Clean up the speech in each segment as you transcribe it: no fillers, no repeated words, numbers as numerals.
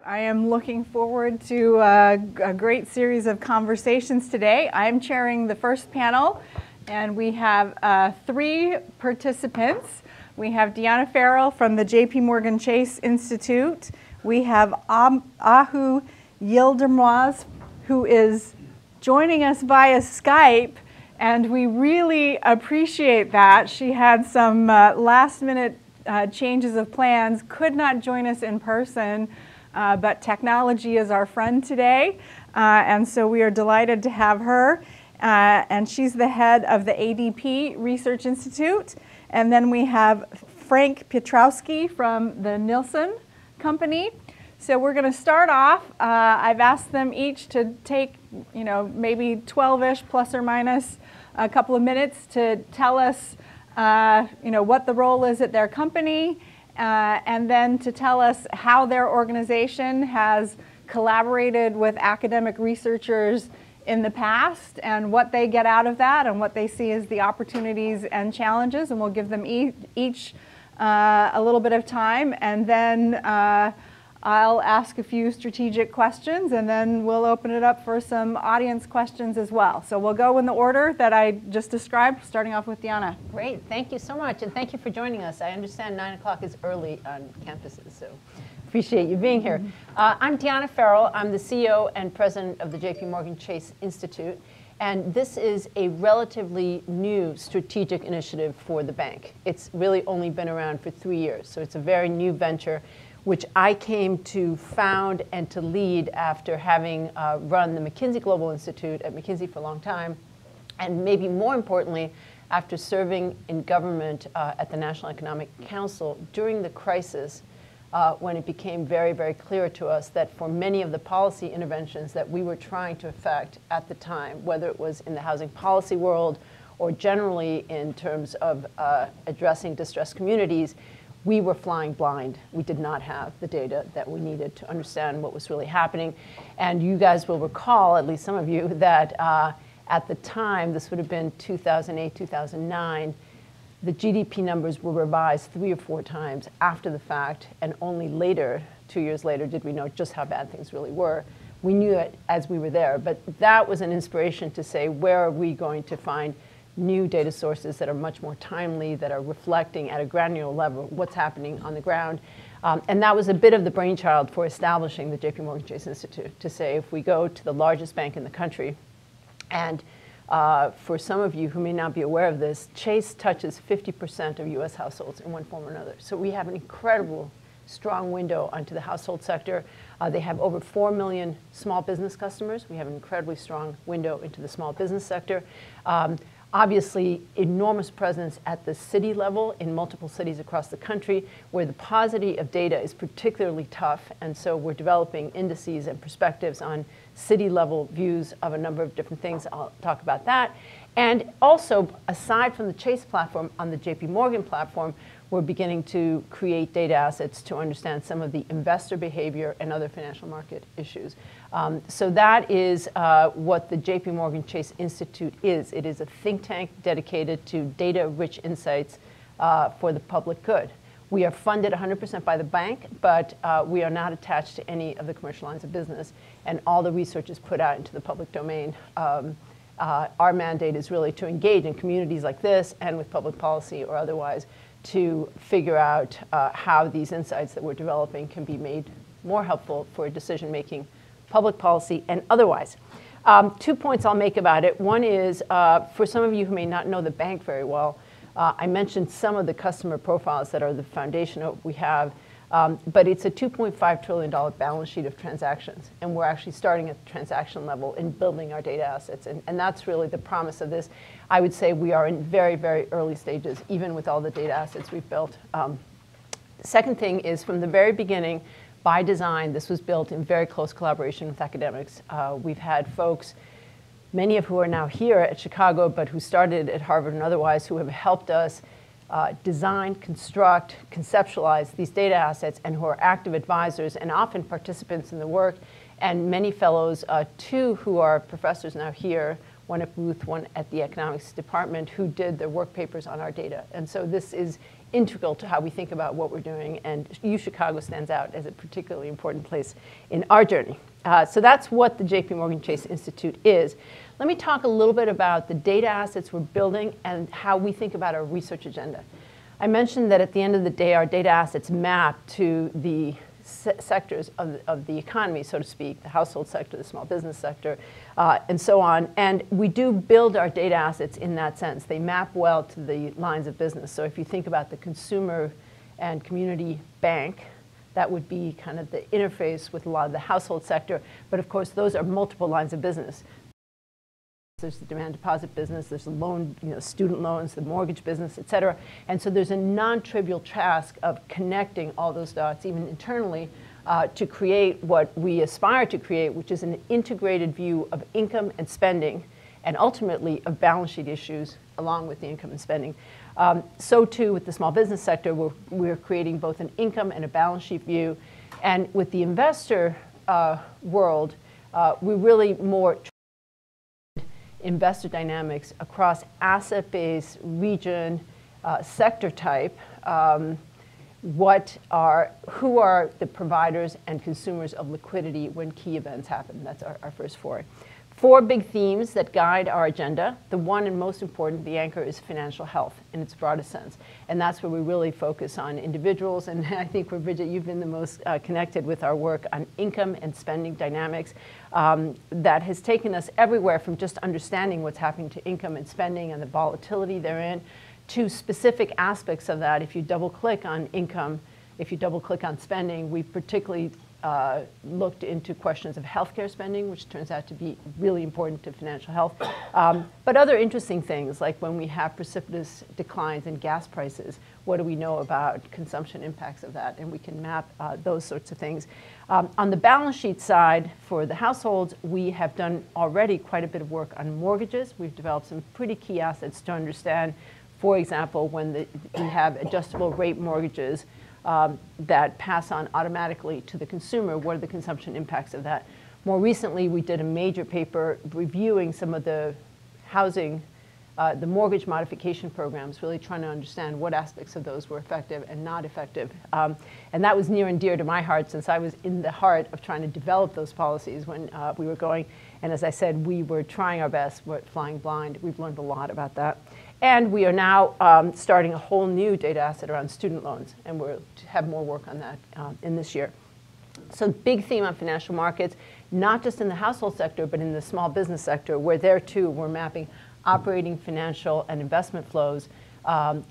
I am looking forward to a great series of conversations today. I'm chairing the first panel, and we have three participants. We have Deanna Farrell from the JPMorgan Chase Institute. We have Ahu Yildermaz, who is joining us via Skype, and we really appreciate that. She had some last-minute changes of plans, could not join us in person, but technology is our friend today, and so we are delighted to have her. And she's the head of the ADP Research Institute. And then we have Frank Piotrowski from the Nielsen company. So we're going to start off. I've asked them each to take, maybe 12-ish plus or minus a couple of minutes to tell us, what the role is at their company, and then to tell us how their organization has collaborated with academic researchers in the past and what they get out of that and what they see as the opportunities and challenges. And we'll give them each a little bit of time, and then I'll ask a few strategic questions, and then we'll open it up for some audience questions as well. So we'll go in the order that I just described, starting off with Deanna. Great, thank you so much, and thank you for joining us. I understand 9 o'clock is early on campuses, so appreciate you being here. I'm Deanna Farrell. I'm the CEO and president of the JPMorgan Chase Institute, and this is a relatively new strategic initiative for the bank. It's really only been around for 3 years, so it's a very new venture, which I came to found and to lead after having run the McKinsey Global Institute at McKinsey for a long time, and maybe more importantly, after serving in government at the National Economic Council during the crisis, when it became very, very clear to us that for many of the policy interventions that we were trying to effect at the time, whether it was in the housing policy world or generally in terms of addressing distressed communities, we were flying blind. We did not have the data that we needed to understand what was really happening. And you guys will recall, at least some of you, that at the time, this would have been 2008, 2009, the GDP numbers were revised 3 or 4 times after the fact, and only later, 2 years later, did we know just how bad things really were. We knew it as we were there, but that was an inspiration to say, where are we going to find new data sources that are much more timely, that are reflecting at a granular level what's happening on the ground. And that was a bit of the brainchild for establishing the JPMorgan Chase Institute, to say if we go to the largest bank in the country, and for some of you who may not be aware of this, Chase touches 50% of US households in one form or another. So we have an incredible strong window onto the household sector. They have over 4 million small business customers. We have an incredibly strong window into the small business sector. Obviously, enormous presence at the city level in multiple cities across the country, where the paucity of data is particularly tough. And so we're developing indices and perspectives on city-level views of a number of different things. I'll talk about that. And also, aside from the Chase platform, on the JPMorgan platform, we're beginning to create data assets to understand some of the investor behavior and other financial market issues. So that is what the JPMorgan Chase Institute is. It is a think tank dedicated to data-rich insights for the public good. We are funded 100% by the bank, but we are not attached to any of the commercial lines of business, and all the research is put out into the public domain. Our mandate is really to engage in communities like this and with public policy or otherwise to figure out how these insights that we're developing can be made more helpful for decision-making, public policy, and otherwise. 2 points I'll make about it. One is, for some of you who may not know the bank very well, I mentioned some of the customer profiles that are the foundation of what we have, but it's a $2.5 trillion balance sheet of transactions, and we're actually starting at the transaction level in building our data assets, and that's really the promise of this. I would say we are in very, very early stages, even with all the data assets we've built. The second thing is, from the very beginning, by design, this was built in very close collaboration with academics. We've had folks, many of who are now here at Chicago, but who started at Harvard and otherwise, who have helped us design, construct, conceptualize these data assets, and who are active advisors and often participants in the work, and many fellows, 2 who are professors now here, one at Booth, one at the economics department, who did their work papers on our data. And so this is integral to how we think about what we're doing, and U Chicago stands out as a particularly important place in our journey. So that's what the JPMorgan Chase Institute is. Let me talk a little bit about the data assets we're building and how we think about our research agenda. I mentioned that at the end of the day, our data assets map to the sectors of the economy, so to speak, the household sector, the small business sector, and so on. And we do build our data assets in that sense. They map well to the lines of business. So if you think about the consumer and community bank, that would be kind of the interface with a lot of the household sector. But of course, those are multiple lines of business. There's the demand deposit business, there's the loan, student loans, the mortgage business, et cetera. And so there's a non-trivial task of connecting all those dots, even internally, to create what we aspire to create, which is an integrated view of income and spending, and ultimately of balance sheet issues along with the income and spending. So too with the small business sector, we're creating both an income and a balance sheet view. And with the investor world, we really more investor dynamics across asset base, region, sector type. Who are the providers and consumers of liquidity when key events happen? That's our first foray. 4 big themes that guide our agenda. The one and most important, the anchor, is financial health in its broadest sense. And that's where we really focus on individuals. And I think, Bridget, you've been the most connected with our work on income and spending dynamics. That has taken us everywhere from just understanding what's happening to income and spending and the volatility therein to specific aspects of that. If you double click on income, if you double click on spending, we particularly looked into questions of healthcare spending, which turns out to be really important to financial health. But other interesting things, like when we have precipitous declines in gas prices, what do we know about consumption impacts of that? And we can map those sorts of things. On the balance sheet side, for the households, we have done already quite a bit of work on mortgages. We've developed some pretty key assets to understand, for example, when we have adjustable rate mortgages that pass on automatically to the consumer, what are the consumption impacts of that? More recently, we did a major paper reviewing some of the housing, the mortgage modification programs, really trying to understand what aspects of those were effective and not effective. And that was near and dear to my heart, since I was in the heart of trying to develop those policies when we were going. And as I said, we were trying our best, we're flying blind. We've learned a lot about that. And we are now starting a whole new data asset around student loans, and we'll have more work on that in this year. So big theme on financial markets, not just in the household sector, but in the small business sector, where there too we're mapping operating, financial, and investment flows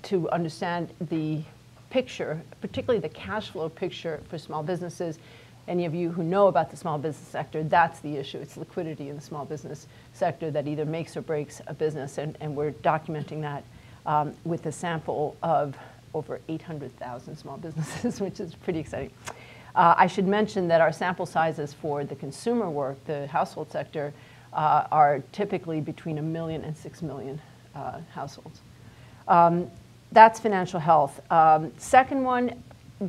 to understand the picture, particularly the cash flow picture for small businesses. Any of you who know about the small business sector, that's the issue. It's liquidity in the small business sector that either makes or breaks a business, and we're documenting that with a sample of over 800,000 small businesses, which is pretty exciting. I should mention that our sample sizes for the consumer work, the household sector, are typically between 1 million and 6 million households. That's financial health. Second one,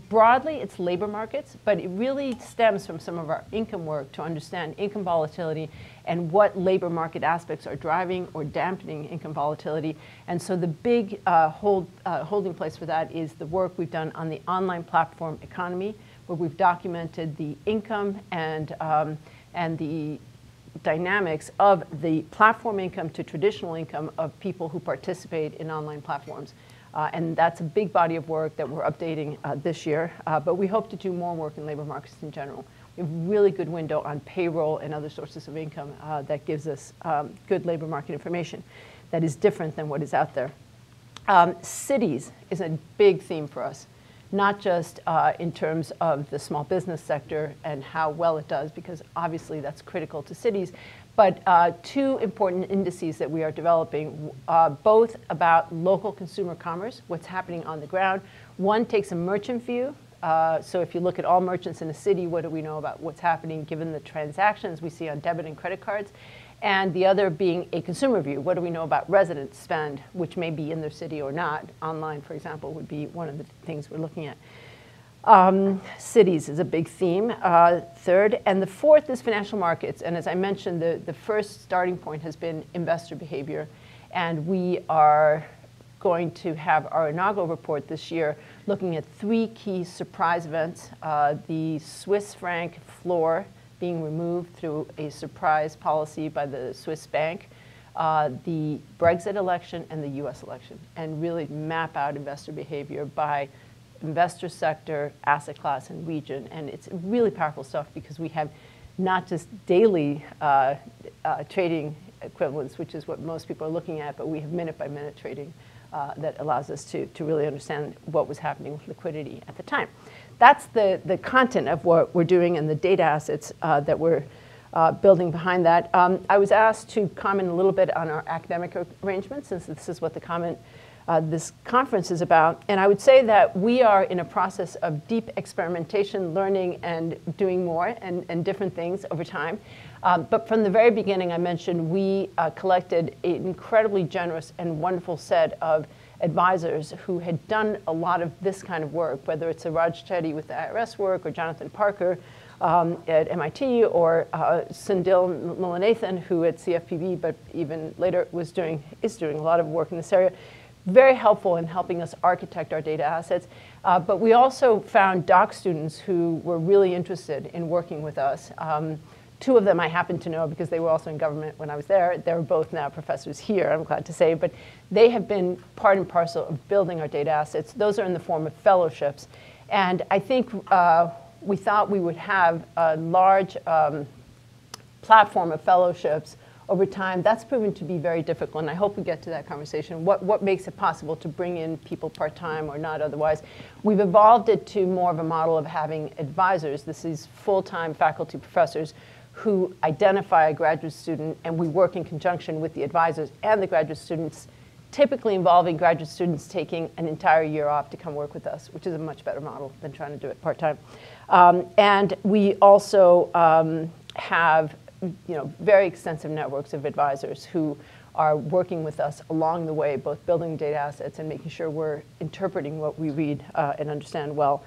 broadly, it's labor markets, but it really stems from some of our income work to understand income volatility and what labor market aspects are driving or dampening income volatility. And so the big holding place for that is the work we've done on the online platform economy, where we've documented the income and the dynamics of the platform income to traditional income of people who participate in online platforms. And that's a big body of work that we're updating this year. But we hope to do more work in labor markets in general. We have a really good window on payroll and other sources of income that gives us good labor market information that is different than what is out there. Cities is a big theme for us, not just in terms of the small business sector and how well it does, because obviously that's critical to cities, but 2 important indices that we are developing, both about local consumer commerce, what's happening on the ground. One takes a merchant view. So if you look at all merchants in a city, what do we know about what's happening given the transactions we see on debit and credit cards? And the other being a consumer view. What do we know about resident spend, which may be in their city or not? Online, for example, would be one of the things we're looking at. Cities is a big theme, third. And the fourth is financial markets. And as I mentioned, the first starting point has been investor behavior. And we are going to have our inaugural report this year looking at 3 key surprise events. The Swiss franc floor being removed through a surprise policy by the Swiss bank, the Brexit election, and the US election, and really map out investor behavior by investor sector, asset class, and region. And it's really powerful stuff because we have not just daily trading equivalents, which is what most people are looking at, but we have minute-by-minute trading that allows us to really understand what was happening with liquidity at the time. That's the content of what we're doing and the data assets that we're building behind that. I was asked to comment a little bit on our academic arrangements, since this is what this conference is about. And I would say that we are in a process of deep experimentation, learning, and doing more and different things over time. But from the very beginning, I mentioned we collected an incredibly generous and wonderful set of advisors who had done a lot of this kind of work, whether it's Raj Chetty with the IRS work, or Jonathan Parker at MIT, or Sundil Mulanathan, who at CFPB, but even later is doing a lot of work in this area. Very helpful in helping us architect our data assets. But we also found doc students who were really interested in working with us. 2 of them I happen to know because they were also in government when I was there. They're both now professors here, I'm glad to say. But they have been part and parcel of building our data assets. Those are in the form of fellowships. And I think we thought we would have a large platform of fellowships over time. That's proven to be very difficult, and I hope we get to that conversation. What makes it possible to bring in people part-time or not otherwise? We've evolved it to more of a model of having advisors. This is full-time faculty professors who identify a graduate student, and we work in conjunction with the advisors and the graduate students, typically involving graduate students taking an entire year off to come work with us, which is a much better model than trying to do it part-time. And we also have very extensive networks of advisors who are working with us along the way, both building data assets and making sure we're interpreting what we read and understand well.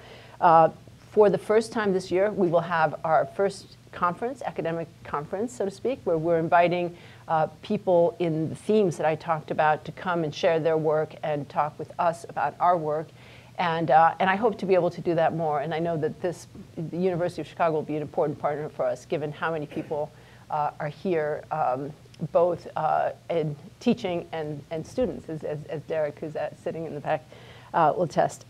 For the first time this year, we will have our first conference, academic conference, so to speak, where we're inviting people in the themes that I talked about to come and share their work and talk with us about our work. And I hope to be able to do that more. And I know that the University of Chicago will be an important partner for us, given how many people are here, both in teaching and students, as Derek, who's sitting in the back, will attest.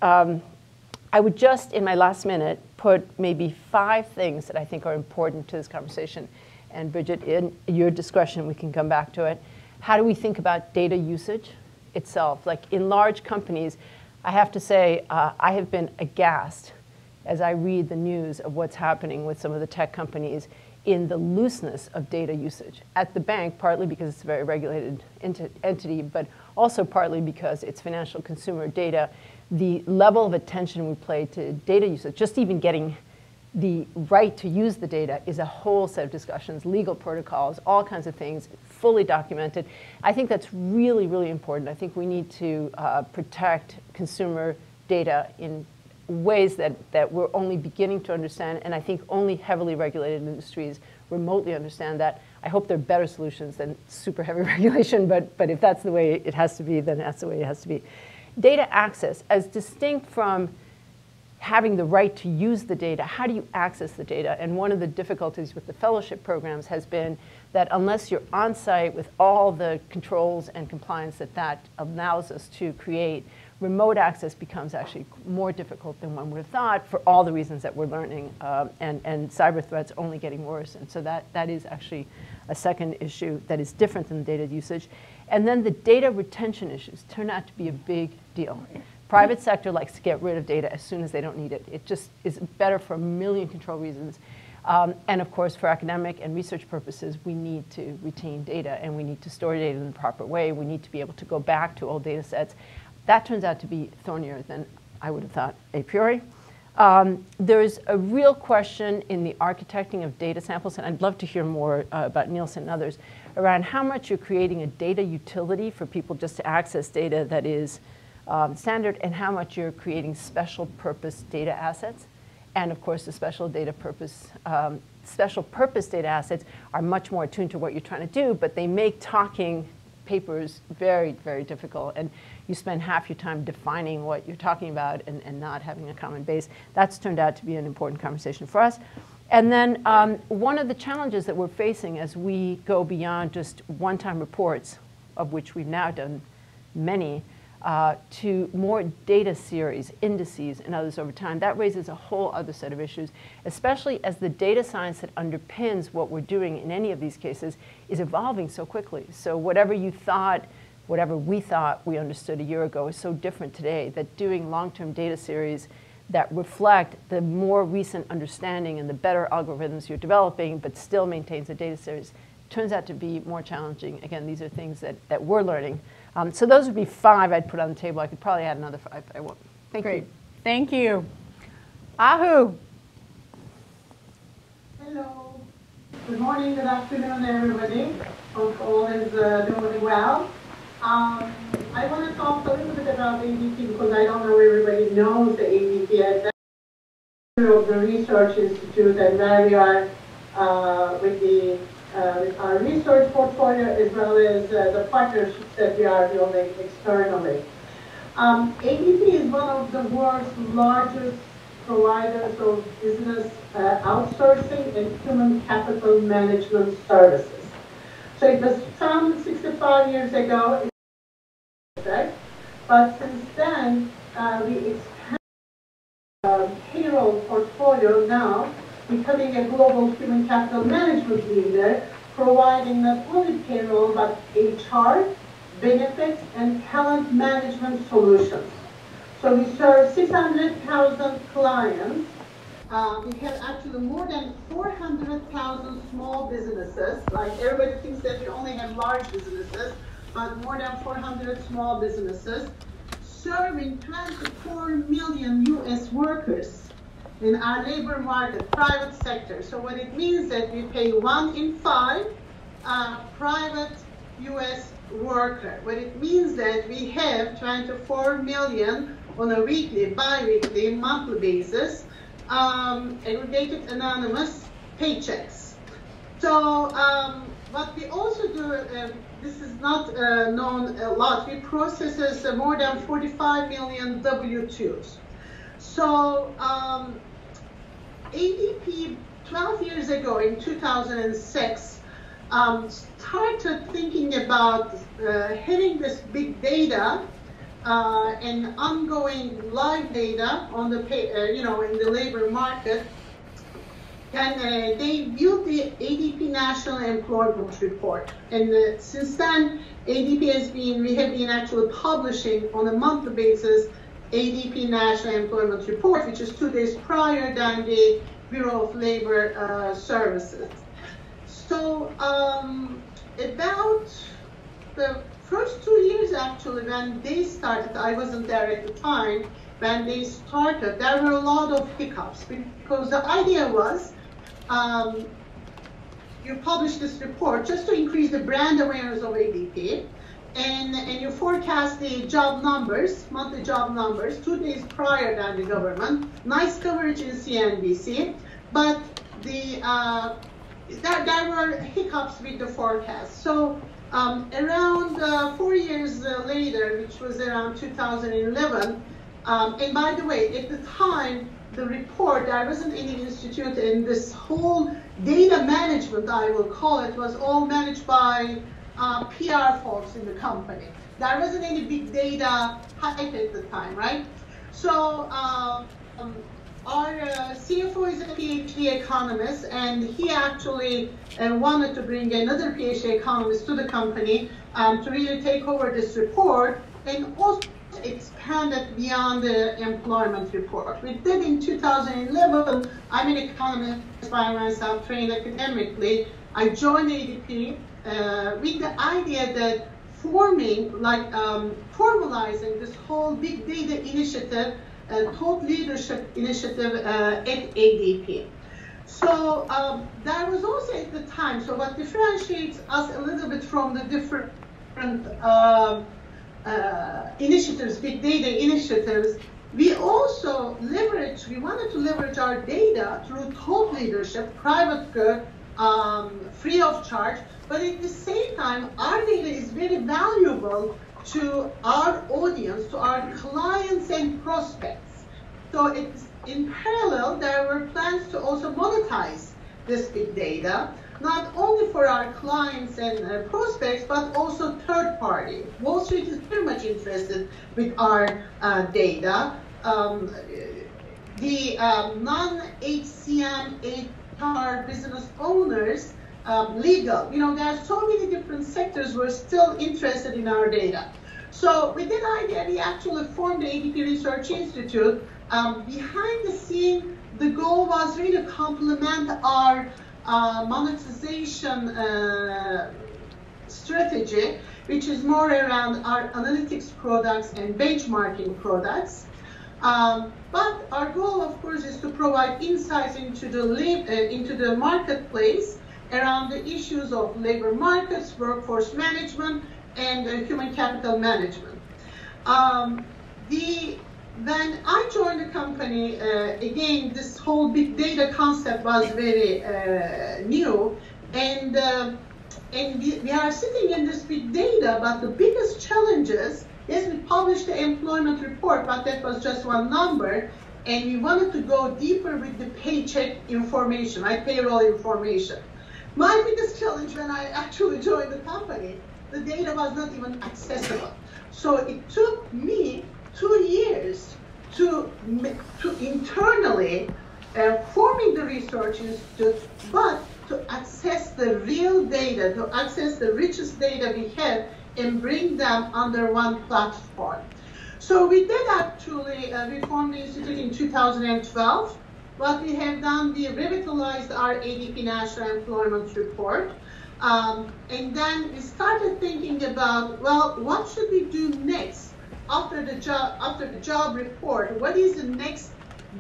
I would just, in my last minute, put maybe 5 things that I think are important to this conversation. And Bridget, in your discretion, we can come back to it. How do we think about data usage itself? Like in large companies, I have to say, I have been aghast as I read the news of what's happening with some of the tech companies in the looseness of data usage. At the bank, partly because it's a very regulated entity, but also partly because it's financial consumer data. The level of attention we pay to data usage, just even getting the right to use the data, is a whole set of discussions, legal protocols, all kinds of things, fully documented. I think that's really, really important. I think we need to protect consumer data in ways that we're only beginning to understand, and I think only heavily regulated industries remotely understand that. I hope there are better solutions than super heavy regulation, but if that's the way it has to be, then that's the way it has to be. Data access, as distinct from having the right to use the data, how do you access the data? And one of the difficulties with the fellowship programs has been that unless you're on site with all the controls and compliance that allows us to create, remote access becomes actually more difficult than one would have thought for all the reasons that we're learning, and cyber threats only getting worse. And so that is actually a second issue that is different than data usage. And then the data retention issues turn out to be a big deal. Private sector likes to get rid of data as soon as they don't need it. It just is better for a million control reasons. And of course, for academic and research purposes, we need to retain data, and we need to store data in the proper way. We need to be able to go back to old data sets. That turns out to be thornier than I would have thought a priori. There's a real question in the architecting of data samples, and I'd love to hear more about Nielsen and others, around how much you're creating a data utility for people just to access data that is standard, and how much you're creating special purpose data assets. And of course, the special purpose data assets are much more attuned to what you're trying to do, but they make talking papers very, very difficult. And you spend half your time defining what you're talking about and not having a common base. That's turned out to be an important conversation for us. And then one of the challenges that we're facing as we go beyond just one-time reports, of which we've now done many, to more data series, indices, and others over time, that raises a whole other set of issues, especially as the data science that underpins what we're doing in any of these cases is evolving so quickly. So whatever we thought we understood a year ago is so different today that doing long-term data series that reflect the more recent understanding and the better algorithms you're developing, but still maintains a data series, turns out to be more challenging. Again, these are things that we're learning. So those would be 5 I'd put on the table. I could probably add another 5, but I won't. Thank you. Thank you. Ahu. Hello. Good morning, good afternoon, everybody. Hope all is doing well. I want to talk a little bit about ADP because I don't know everybody knows the ADP. I'm of the Research Institute and where we are with our research portfolio as well as the partnerships that we are building externally. ADP is one of the world's largest providers of business outsourcing and human capital management services. So it was founded 65 years ago, right? But since then, we expanded our payroll portfolio now, becoming a global human capital management leader, providing not only payroll, but HR, benefits, and talent management solutions. So we serve 600,000 clients. We have actually more than 400,000 small businesses. Like everybody thinks that we only have large businesses, but more than 400 small businesses, serving 24 million US workers in our labor market, private sector. So what it means that we pay 1 in 5 private US worker. What it means that we have 24 million on a weekly, bi-weekly, monthly basis, aggregated anonymous paychecks. So what we also do, this is not known a lot, we process more than 45 million W-2s. So ADP 12 years ago in 2006 started thinking about having this big data and ongoing live data on the in the labor market, and they built the ADP National Employment Report. And since then, we have been actually publishing on a monthly basis ADP National Employment Report, which is 2 days prior than the Bureau of Labor Services. So about the first 2 years, actually, when they started, I wasn't there at the time, when they started, there were a lot of hiccups because the idea was you publish this report just to increase the brand awareness of ADP, and you forecast the job numbers, monthly job numbers, 2 days prior than the government. Nice coverage in CNBC, but there were hiccups with the forecast. So around 4 years later, which was around 2011, and by the way, at the time, the report, there wasn't any institute, and this whole data management, I will call it, was all managed by PR folks in the company. There wasn't any big data hype at the time, right? So our CFO is a PhD economist, and he actually wanted to bring another PhD economist to the company to really take over this report and also expand it beyond the employment report. We did in 2011. I'm an economist by myself, trained academically. I joined ADP with the idea that formalizing this whole big data initiative, thought leadership initiative at ADP. So that was also at the time, so what differentiates us a little bit from the different initiatives, big data initiatives, we also we wanted to leverage our data through thought leadership, private good, free of charge, but at the same time, our data is very valuable to our audience, to our clients and prospects. So it's in parallel, there were plans to also monetize this big data, not only for our clients and prospects, but also third party. Wall Street is very much interested with our data. The non-HCM, HR business owners, legal, there are so many different sectors who are still interested in our data. So with that idea, we actually formed the ADP Research Institute. Behind the scene, the goal was really to complement our monetization strategy, which is more around our analytics products and benchmarking products. But our goal, of course, is to provide insights into the marketplace around the issues of labor markets, workforce management, and human capital management. When I joined the company, again, this whole big data concept was very new, and we are sitting in this big data, but the biggest challenges is we published the employment report, but that was just one number, and we wanted to go deeper with the paycheck information, right, payroll information. My biggest challenge when I actually joined the company, the data was not even accessible. So it took me 2 years to internally forming the research institute, but to access the real data, to access the richest data we have and bring them under one platform. So we did actually, we formed the institute in 2012. What we have done, we revitalized our ADP National Employment Report. And then we started thinking about, well, what should we do next after the job report? What is the next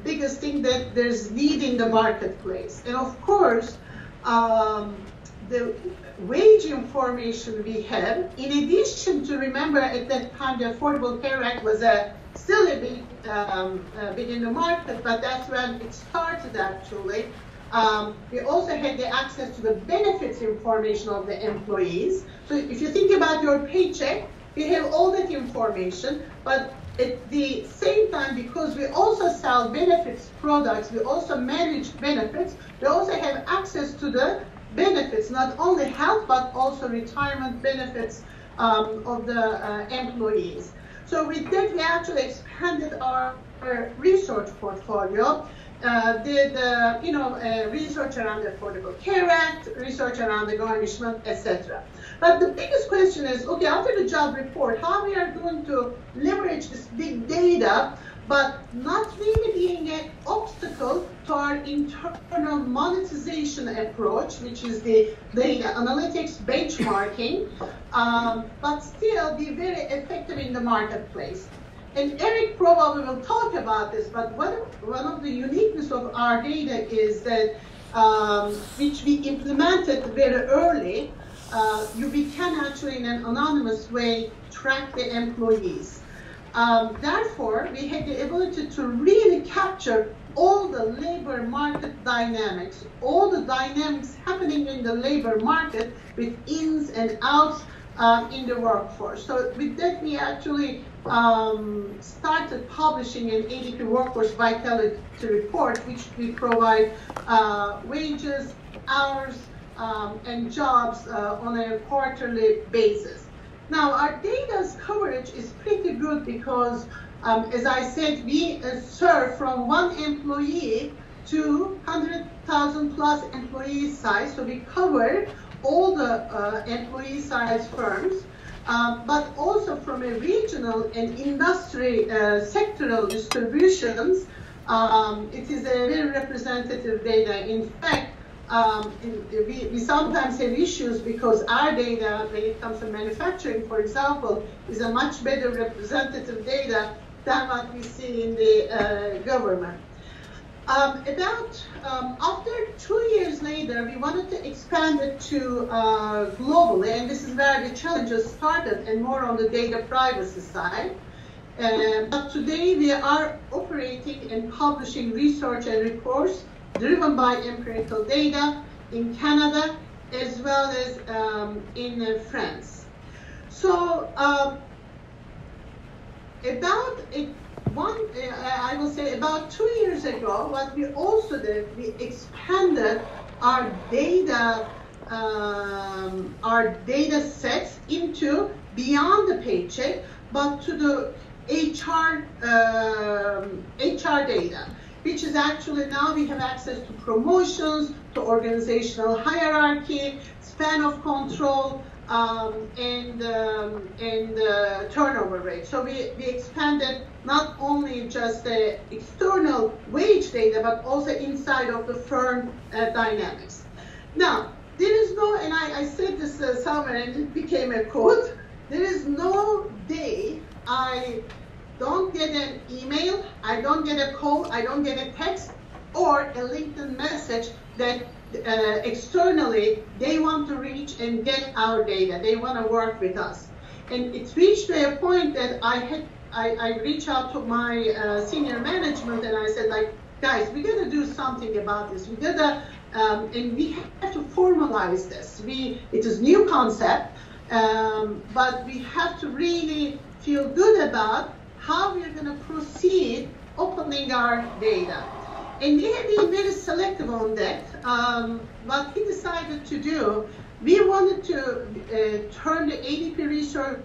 biggest thing that there's need in the marketplace? And of course, the wage information we have, in addition to, remember at that time the Affordable Care Act was still a big in the market, but that's when it started actually. We also had the access to the benefits information of the employees. So if you think about your paycheck, we have all that information, but at the same time, because we also sell benefits products, we also manage benefits, we also have access to the benefits, not only health, but also retirement benefits of the employees. So with that, we actually expanded our research portfolio. Did research around the Affordable Care Act, research around the garnishment, etc. But the biggest question is, okay, after the job report, how we are going to leverage this big data, but not really being an obstacle to our internal monetization approach, which is the data analytics benchmarking, but still be very effective in the marketplace. And Eric probably will talk about this, but one of the uniqueness of our data is that, which we implemented very early, we can actually in an anonymous way track the employees. Therefore, we had the ability to really capture all the labor market dynamics, all the dynamics happening in the labor market with ins and outs in the workforce. So with that, we actually started publishing an ADP Workforce Vitality Report, which we provide wages, hours, and jobs on a quarterly basis. Now, our data's coverage is pretty good because, as I said, we serve from 1 employee to 100,000 plus employee size. So we cover all the employee size firms, but also from a regional and industry sectoral distributions, it is a very representative data. In fact, we sometimes have issues because our data, when it comes to manufacturing, for example, is a much better representative data than what we see in the government. After 2 years later, we wanted to expand it to globally, and this is where the challenges started, and more on the data privacy side. But today we are operating and publishing research and reports driven by empirical data in Canada as well as in France. So I will say about 2 years ago, what we also did, we expanded our data sets into beyond the paycheck, but to the HR data, which is actually now we have access to promotions, to organizational hierarchy, span of control, and turnover rate. So we expanded not only just the external wage data, but also inside of the firm dynamics. Now, there is no, and I said this somewhere and it became a quote, there is no day I don't get an email, I don't get a call, I don't get a text or a LinkedIn message that externally they want to reach and get our data. They want to work with us. And it's reached to a point that I reached out to my senior management and I said, like, guys, we got to do something about this. We got to, and we have to formalize this. It is new concept, but we have to really feel good about how we're going to proceed opening our data. And we have been very selective on that. What we decided to do, we wanted to turn the ADP Research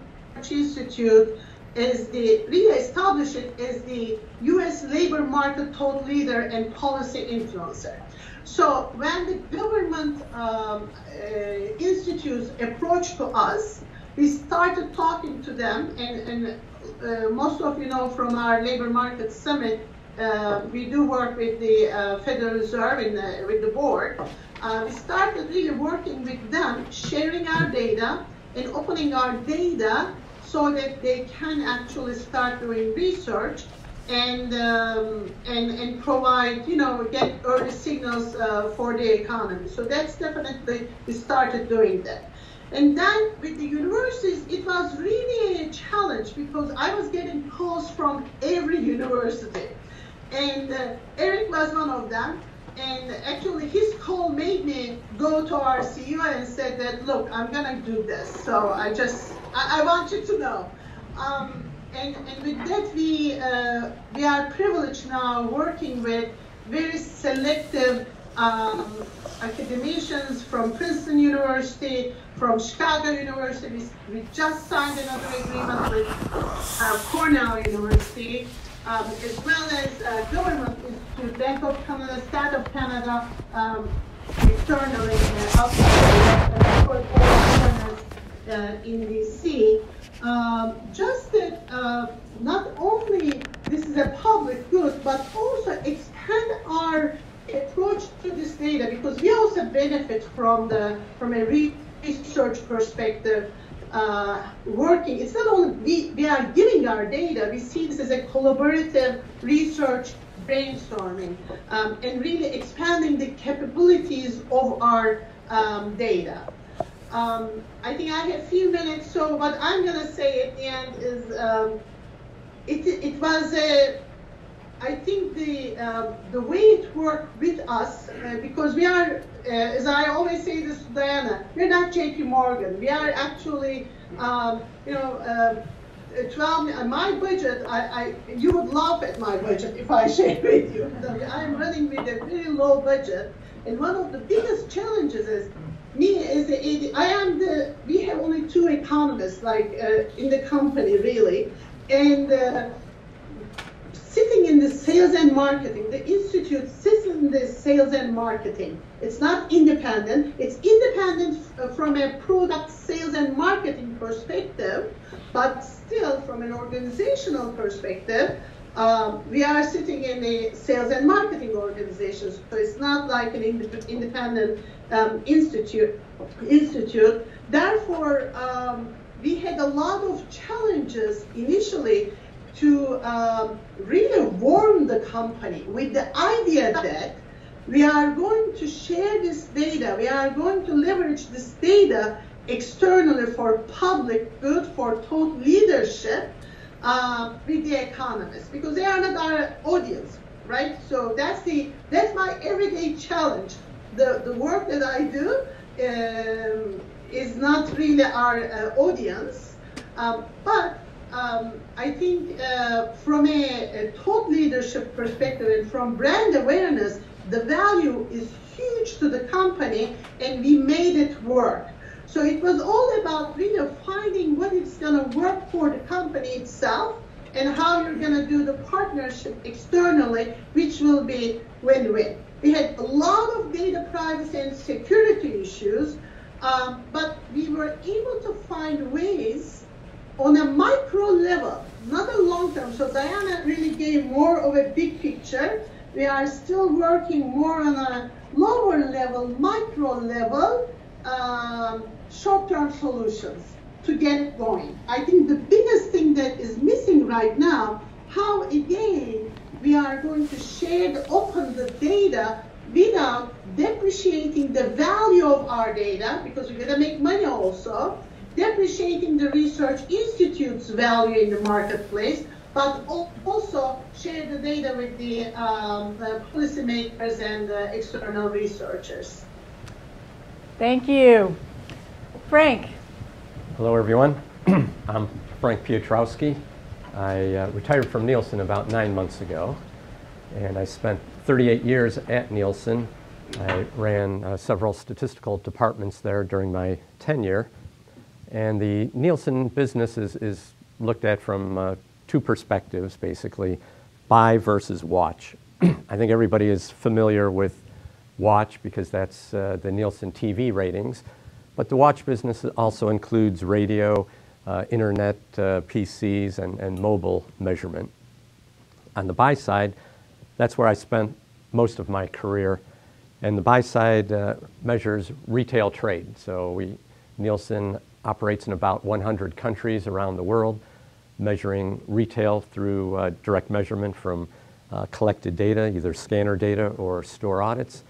Institute as establish it as the U.S. labor market thought leader and policy influencer. So when the government institutes approached to us, we started talking to them, and most of you know from our labor market summit, we do work with the Federal Reserve and with the board. We started really working with them, sharing our data and opening our data so that they can actually start doing research and provide, get early signals for the economy. So that's definitely, we started doing that. And then with the universities, it was really a challenge because I was getting calls from every university. And Eric was one of them. And actually his call made me go to our CEO and said that, look, I'm gonna do this. So I want you to know. And with that, we are privileged now working with very selective academicians from Princeton University, from Chicago University. We just signed another agreement with Cornell University, as well as Government Institute, Bank of Canada, State of Canada, externally outside for partners in DC. Just that not only this is a public good, but also expand our approach to this data, because we also benefit from a research perspective. Working, it's not only we are giving our data, we see this as a collaborative research brainstorming and really expanding the capabilities of our data. I think I have a few minutes, so what I'm going to say at the end is it was I think the way it worked with us, because we are, as I always say this to Diana, we're not JPMorgan. We are actually, 12, my budget, you would laugh at my budget if I share with you. I'm running with a very low budget. And one of the biggest challenges is, me as the AD, we have only 2 economists in the company really. And sitting in the sales and marketing, the institute sits in the sales and marketing. It's not independent. It's independent from a product sales and marketing perspective, but still from an organizational perspective, we are sitting in the sales and marketing organizations. So it's not like an independent institute. Therefore, we had a lot of challenges initially to really warm the company with the idea that we are going to share this data, we are going to leverage this data externally for public good, for thought leadership with the economists, because they are not our audience, right? So that's my everyday challenge. The work that I do is not really our audience, but I think from a thought leadership perspective and from brand awareness, the value is huge to the company, and we made it work. So it was all about really finding what is going to work for the company itself and how you're going to do the partnership externally, which will be win-win. We had a lot of data privacy and security issues, but we were able to find ways on a micro level, not a long term. So Diana really gave more of a big picture. We are still working more on a lower level, micro level, short-term solutions to get it going. I think the biggest thing that is missing right now, how again we are going to share open the data without depreciating the value of our data, because we're going to make money also, depreciating the research institute's value in the marketplace, but also share the data with the policymakers and external researchers. Thank you. Frank. Hello, everyone. I'm Frank Piotrowski. I retired from Nielsen about 9 months ago, and I spent 38 years at Nielsen. I ran several statistical departments there during my tenure, and the Nielsen business is looked at from two perspectives, basically, buy versus watch. I think everybody is familiar with watch because that's the Nielsen TV ratings, but the watch business also includes radio, internet, PCs, and mobile measurement. On the buy side, that's where I spent most of my career, and the buy side measures retail trade. So Nielsen operates in about 100 countries around the world, measuring retail through direct measurement from collected data, either scanner data or store audits.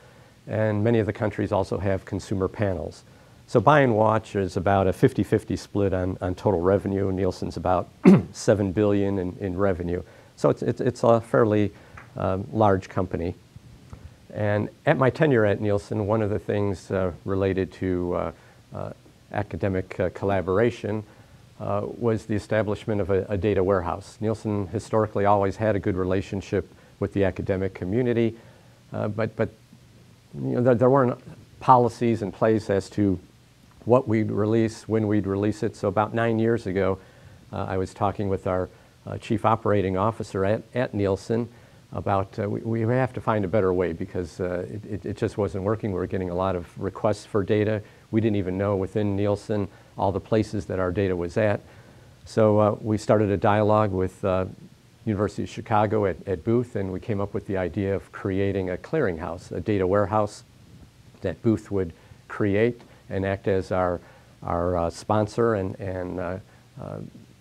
And many of the countries also have consumer panels. So buy and watch is about a 50-50 split on total revenue. Nielsen's about $7 billion in revenue. So it's a fairly large company. And at my tenure at Nielsen, one of the things related to academic collaboration was the establishment of a data warehouse. Nielsen historically always had a good relationship with the academic community, but you know, there weren't policies in place as to what we'd release, when we'd release it. So about 9 years ago, I was talking with our chief operating officer at Nielsen about we have to find a better way because it just wasn't working. We were getting a lot of requests for data. We didn't even know within Nielsen all the places that our data was at. So we started a dialogue with University of Chicago at Booth, and we came up with the idea of creating a clearinghouse, a data warehouse that Booth would create and act as our sponsor and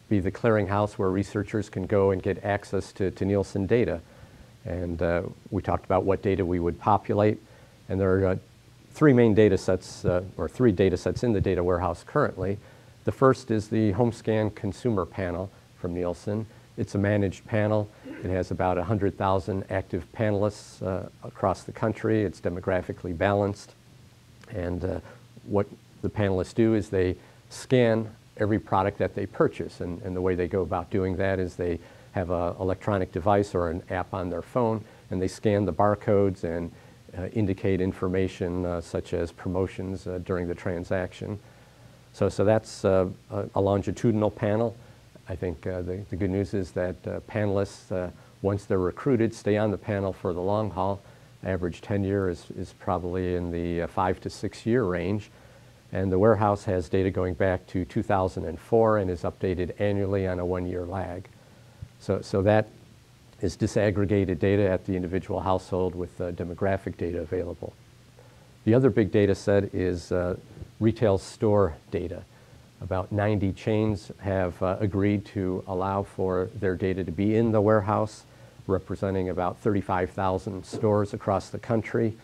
be the clearinghouse where researchers can go and get access to Nielsen data. And we talked about what data we would populate, and there are three main data sets, or three data sets in the data warehouse currently. The first is the HomeScan consumer panel from Nielsen. It's a managed panel. It has about 100,000 active panelists across the country. It's demographically balanced. And what the panelists do is they scan every product that they purchase. And the way they go about doing that is they have an electronic device or an app on their phone, and they scan the barcodes and indicate information such as promotions during the transaction. So that's a longitudinal panel. I think the good news is that panelists, once they're recruited, stay on the panel for the long haul. Average tenure is probably in the 5 to 6 year range. And the warehouse has data going back to 2004 and is updated annually on a 1 year lag. So that is disaggregated data at the individual household with demographic data available. The other big data set is retail store data. About 90 chains have agreed to allow for their data to be in the warehouse, representing about 35,000 stores across the country.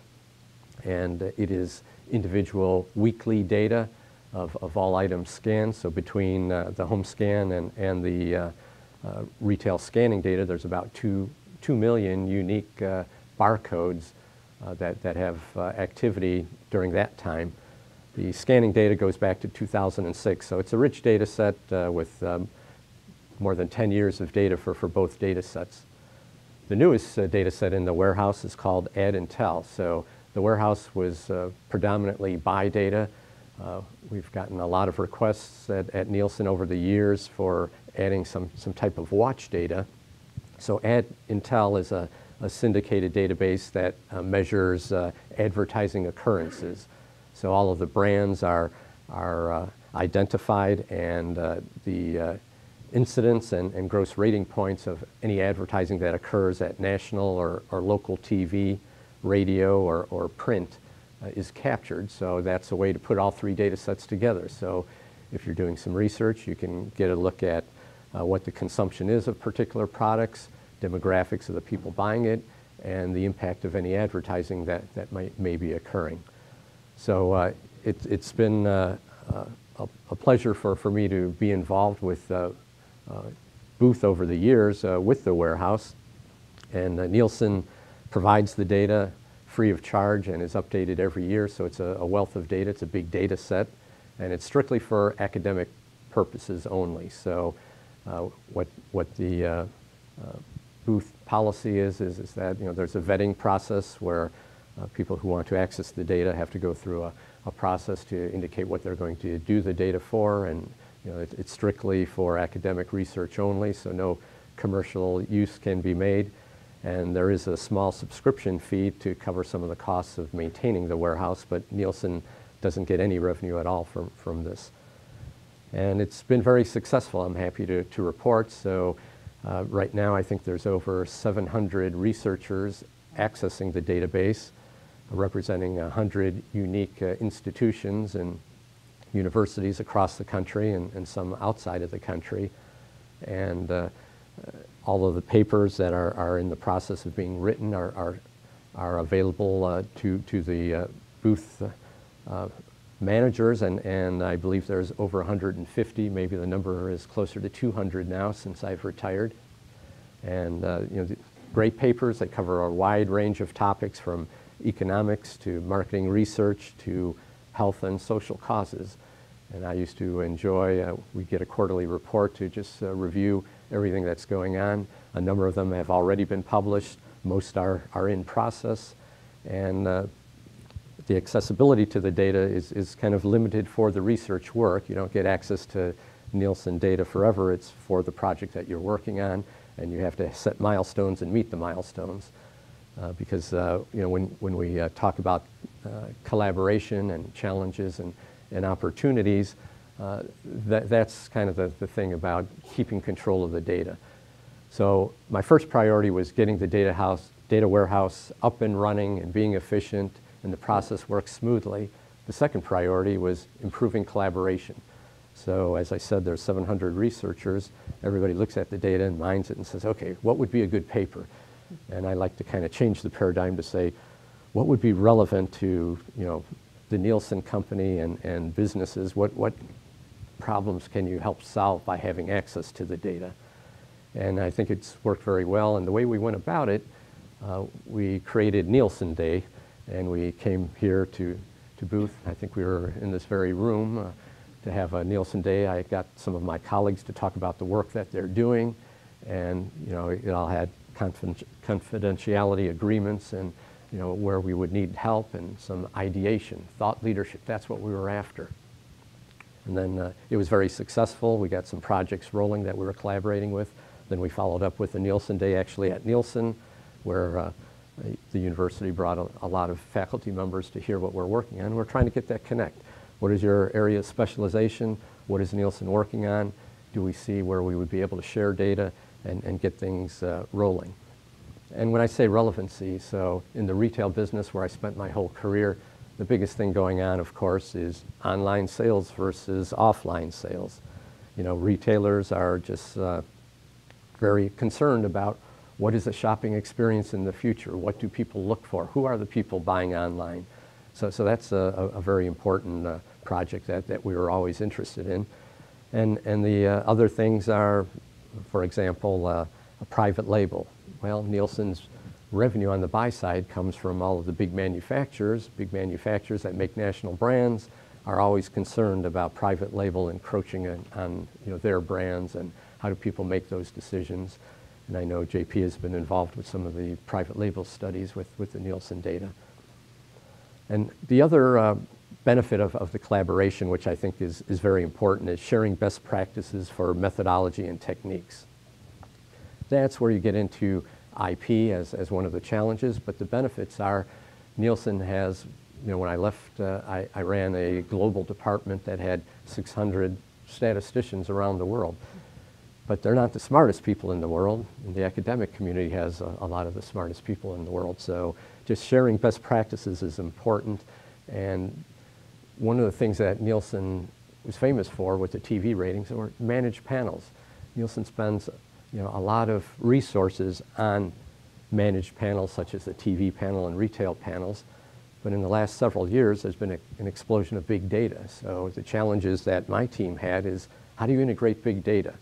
And it is individual weekly data of all items scanned. So between the HomeScan and the retail scanning data, there's about 2 million unique barcodes that have activity during that time. The scanning data goes back to 2006, so it's a rich data set with more than 10 years of data for both data sets. The newest data set in the warehouse is called Add and Tell. So the warehouse was predominantly buy data. We've gotten a lot of requests at Nielsen over the years for adding some type of watch data. So Add and Tell is a syndicated database that measures advertising occurrences. So all of the brands are identified, and the incidence and gross rating points of any advertising that occurs at national or local TV, radio, or print is captured. So that's a way to put all three data sets together. So if you're doing some research, you can get a look at what the consumption is of particular products, demographics of the people buying it, and the impact of any advertising that may be occurring. So it's been a pleasure for me to be involved with Booth over the years with the warehouse. And Nielsen provides the data free of charge and is updated every year, so it's a wealth of data. It's a big data set, and it's strictly for academic purposes only. So what the Booth policy is that there's a vetting process where people who want to access the data have to go through a process to indicate what they're going to do the data for, and it's strictly for academic research only, so no commercial use can be made. And there is a small subscription fee to cover some of the costs of maintaining the warehouse, but Nielsen doesn't get any revenue at all from this. And it's been very successful, I'm happy to report. So right now I think there's over 700 researchers accessing the database, representing 100 unique institutions and universities across the country and some outside of the country. And all of the papers that are in the process of being written are available to the Booth managers, and I believe there's over 150, maybe the number is closer to 200 now since I've retired. And great papers that cover a wide range of topics, from economics to marketing research to health and social causes. And I used to enjoy, we get a quarterly report to just review everything that's going on. A number of them have already been published. Most are in process. And the accessibility to the data is kind of limited for the research work. You don't get access to Nielsen data forever. It's for the project that you're working on, and you have to set milestones and meet the milestones. Because when we talk about collaboration and challenges and opportunities, that's kind of the thing about keeping control of the data. So my first priority was getting the data warehouse up and running and being efficient, and the process works smoothly. The second priority was improving collaboration. So as I said, there's 700 researchers. Everybody looks at the data and minds it and says, okay, what would be a good paper? And I like to kind of change the paradigm to say, what would be relevant to the Nielsen company and businesses? What problems can you help solve by having access to the data? And I think it's worked very well. And the way we went about it, we created Nielsen Day, and we came here to Booth. I think we were in this very room to have a Nielsen Day. I got some of my colleagues to talk about the work that they're doing, and it all had confidentiality agreements, and where we would need help, and some ideation, thought leadership. That's what we were after. And then it was very successful. We got some projects rolling that we were collaborating with. Then we followed up with the Nielsen Day actually at Nielsen, where the university brought a lot of faculty members to hear what we're working on. We're trying to get that connect. What is your area of specialization? What is Nielsen working on? Do we see where we would be able to share data and get things rolling? And when I say relevancy, so in the retail business where I spent my whole career, the biggest thing going on, of course, is online sales versus offline sales. Retailers are just very concerned about what is the shopping experience in the future? What do people look for? Who are the people buying online? So that's a very important project that we were always interested in. And the other things are, for example, a private label. Well, Nielsen's revenue on the buy side comes from all of the big manufacturers. Big manufacturers that make national brands are always concerned about private label encroaching on their brands and how do people make those decisions. And I know JP has been involved with some of the private label studies with the Nielsen data. And the other benefit of the collaboration, which I think is very important, is sharing best practices for methodology and techniques. That's where you get into IP as one of the challenges, but the benefits are Nielsen has, when I left, I ran a global department that had 600 statisticians around the world. But they're not the smartest people in the world, and the academic community has a lot of the smartest people in the world. So just sharing best practices is important. And one of the things that Nielsen was famous for with the TV ratings were managed panels. Nielsen spends a lot of resources on managed panels such as the TV panel and retail panels. But in the last several years, there's been an explosion of big data. So the challenges that my team had is, how do you integrate big data?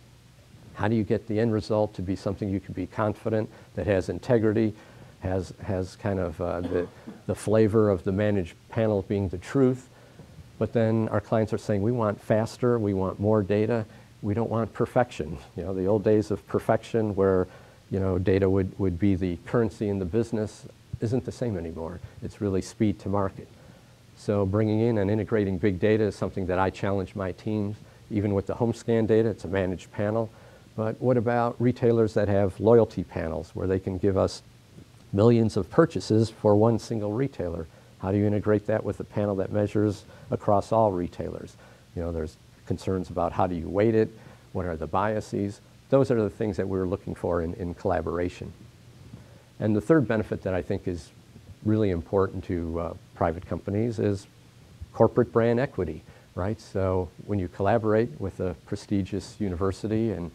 How do you get the end result to be something you can be confident, that has integrity, has kind of the flavor of the managed panel being the truth? But then our clients are saying, we want faster, we want more data, we don't want perfection. The old days of perfection where data would be the currency in the business isn't the same anymore. It's really speed to market. So bringing in and integrating big data is something that I challenge my teams. Even with the home scan data, it's a managed panel. But what about retailers that have loyalty panels where they can give us millions of purchases for one single retailer? How do you integrate that with a panel that measures across all retailers? There's concerns about how do you weight it, what are the biases. Those are the things that we're looking for in collaboration. And the third benefit that I think is really important to private companies is corporate brand equity, right? So when you collaborate with a prestigious university and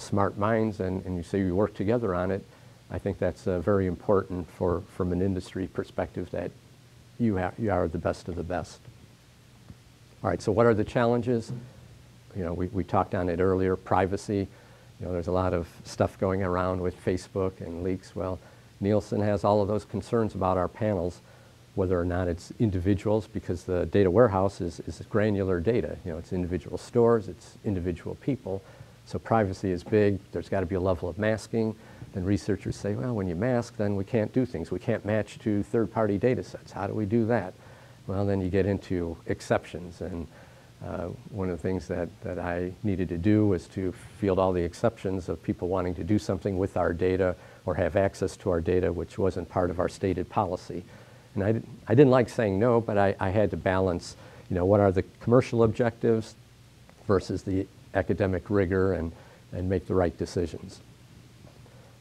smart minds, and you say you work together on it, I think that's very important from an industry perspective, that you are the best of the best. All right, so what are the challenges? We talked on it earlier, privacy. There's a lot of stuff going around with Facebook and leaks. Well, Nielsen has all of those concerns about our panels, whether or not it's individuals, because the data warehouse is granular data. It's individual stores, it's individual people. So privacy is big. There's got to be a level of masking. Then researchers say, well, when you mask, then we can't do things. We can't match to third-party data sets. How do we do that? Well, then you get into exceptions. And one of the things that I needed to do was to field all the exceptions of people wanting to do something with our data or have access to our data, which wasn't part of our stated policy. And I didn't like saying no, but I had to balance, what are the commercial objectives versus the academic rigor, and make the right decisions.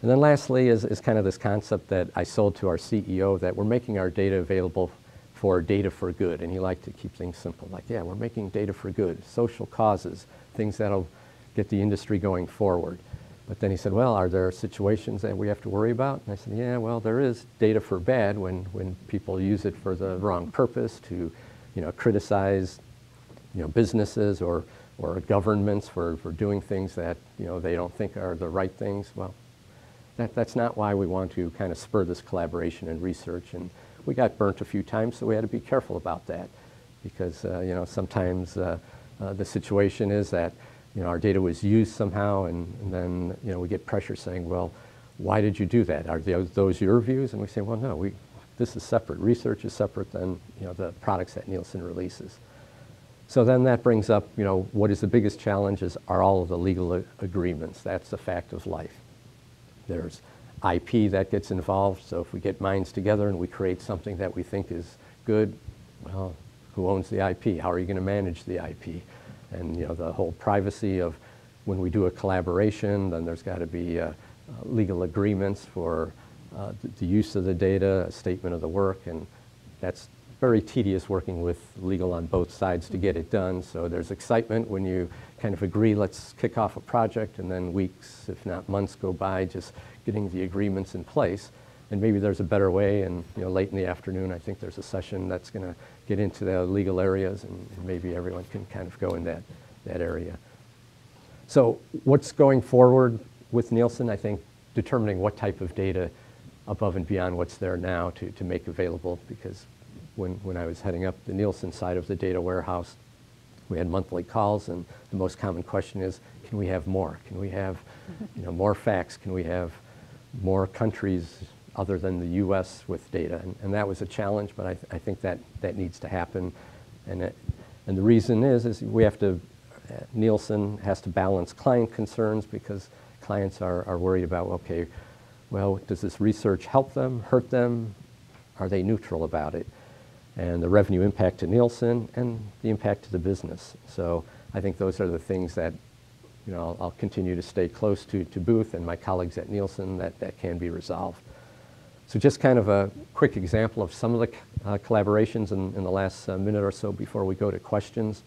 And then lastly is kind of this concept that I sold to our CEO, that we're making our data available for data for good. And he liked to keep things simple, like, yeah, we're making data for good, social causes, things that'll get the industry going forward. But then he said, well, are there situations that we have to worry about? And I said, yeah, well, there is data for bad when people use it for the wrong purpose, to criticize businesses or governments for doing things that they don't think are the right things. Well, that's not why we want to kind of spur this collaboration and research. And we got burnt a few times, so we had to be careful about that, because sometimes the situation is that our data was used somehow, and then we get pressure saying, well, why did you do that? Are those your views? And we say, well, no, this is separate. Research is separate than the products that Nielsen releases. So then that brings up, what is the biggest challenge are all of the legal agreements. That's the fact of life. There's IP that gets involved. So if we get minds together and we create something that we think is good, well, who owns the IP? How are you going to manage the IP? And the whole privacy of when we do a collaboration, then there's got to be legal agreements for the use of the data, a statement of the work, and that's very tedious working with legal on both sides to get it done. So there's excitement when you kind of agree, let's kick off a project, and then weeks, if not months, go by just getting the agreements in place. And maybe there's a better way, and late in the afternoon, I think there's a session that's going to get into the legal areas, and maybe everyone can kind of go in that area. So what's going forward with Nielsen? I think determining what type of data above and beyond what's there now to make available, because when I was heading up the Nielsen side of the data warehouse, We had monthly calls, and the most common question is, can we have more? Can we have more facts? Can we have more countries other than the U.S. with data? And that was a challenge, but I think that needs to happen. And the reason is we have to, Nielsen has to balance client concerns, because clients are worried about, okay, well, does this research help them, hurt them? Are they neutral about it? And the revenue impact to Nielsen and the impact to the business. So I think those are the things that I'll continue to stay close to Booth and my colleagues at Nielsen that can be resolved. So just kind of a quick example of some of the collaborations in the last minute or so before we go to questions.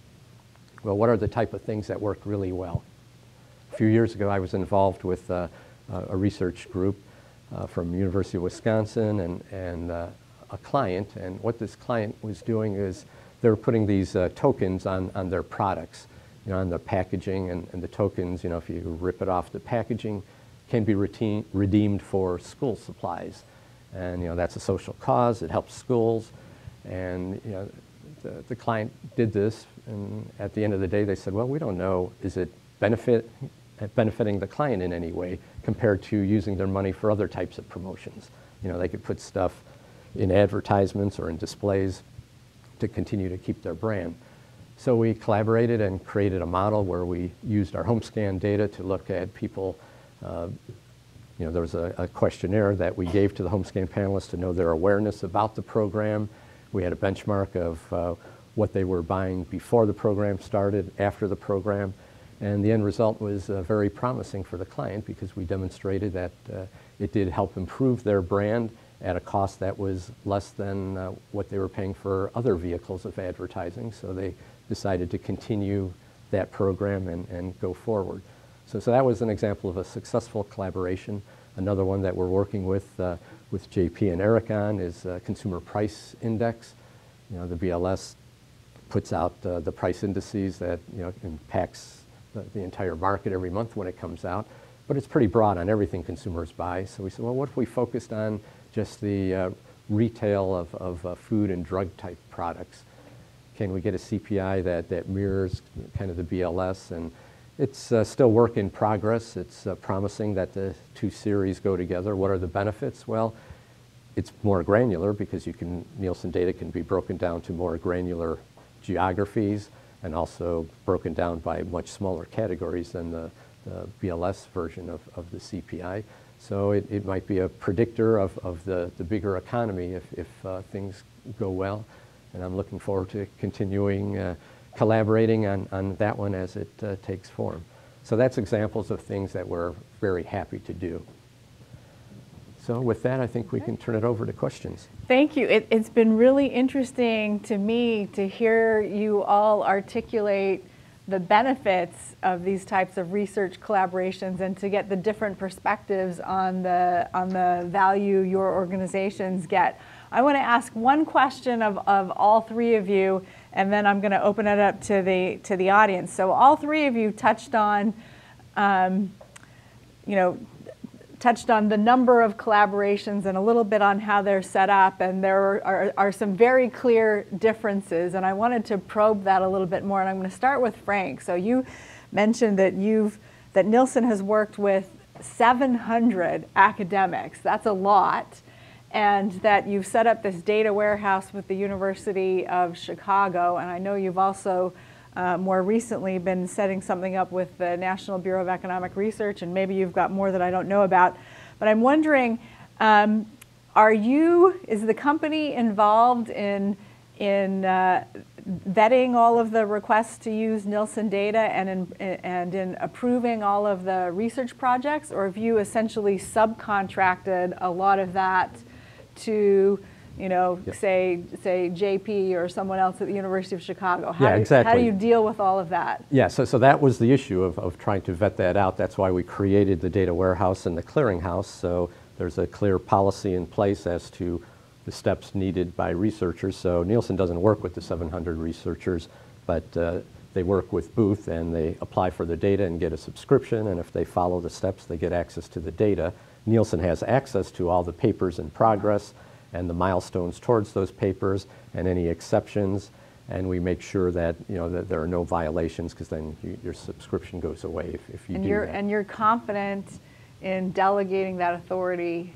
Well, what are the type of things that work really well? A few years ago, I was involved with a research group from University of Wisconsin and a client, and what this client was doing is they were putting these tokens on their products, on the packaging, and the tokens, if you rip it off the packaging, can be redeemed for school supplies. And that's a social cause. It helps schools. And the client did this, and at the end of the day, they said, well, we don't know, is it benefiting the client in any way compared to using their money for other types of promotions? They could put stuff in advertisements or in displays to continue to keep their brand. So we collaborated and created a model where we used our home scan data to look at people. There was a questionnaire that we gave to the home scan panelists to know their awareness about the program. We had a benchmark of what they were buying before the program started, after the program, and the end result was very promising for the client, because we demonstrated that it did help improve their brand at a cost that was less than what they were paying for other vehicles of advertising. So they decided to continue that program and go forward. So that was an example of a successful collaboration. Another one that we're working with JP and Eric on is Consumer Price Index. The BLS puts out the price indices that impacts the entire market every month when it comes out, but it's pretty broad on everything consumers buy. So we said, well, what if we focused on just the retail of food and drug type products? Can we get a CPI that mirrors kind of the BLS? And it's still work in progress. It's promising that the two series go together. What are the benefits? Well, it's more granular, because Nielsen data can be broken down to more granular geographies, and also broken down by much smaller categories than the BLS version of the CPI. So it might be a predictor of the bigger economy if things go well. And I'm looking forward to continuing collaborating on that one as it takes form. So that's examples of things that we're very happy to do. So with that, I think we can turn it over to questions. Thank you. It's been really interesting to me to hear you all articulate the benefits of these types of research collaborations, and to get the different perspectives on the value your organizations get. I want to ask one question of all three of you, and then I'm going to open it up to the audience. So all three of you touched on the number of collaborations and a little bit on how they're set up, and there are some very clear differences, and I wanted to probe that a little bit more, and I'm going to start with Frank. So you mentioned that Nielsen has worked with 700 academics. That's a lot. And that you've set up this data warehouse with the University of Chicago, and I know you've also more recently been setting something up with the National Bureau of Economic Research, and maybe you've got more that I don't know about. But I'm wondering, is the company involved in vetting all of the requests to use Nielsen data and in approving all of the research projects, or have you essentially subcontracted a lot of that to say JP or someone else at the University of Chicago? Exactly. How do you deal with all of that? Yeah, so that was the issue of trying to vet that out. That's why we created the data warehouse and the clearinghouse. So there's a clear policy in place as to the steps needed by researchers. So Nielsen doesn't work with the 700 researchers, but they work with Booth, and they apply for the data and get a subscription, and if they follow the steps, they get access to the data. Nielsen has access to all the papers in progress and the milestones towards those papers and any exceptions, and we make sure that, that there are no violations, because then your subscription goes away if you do that. And you're confident in delegating that authority?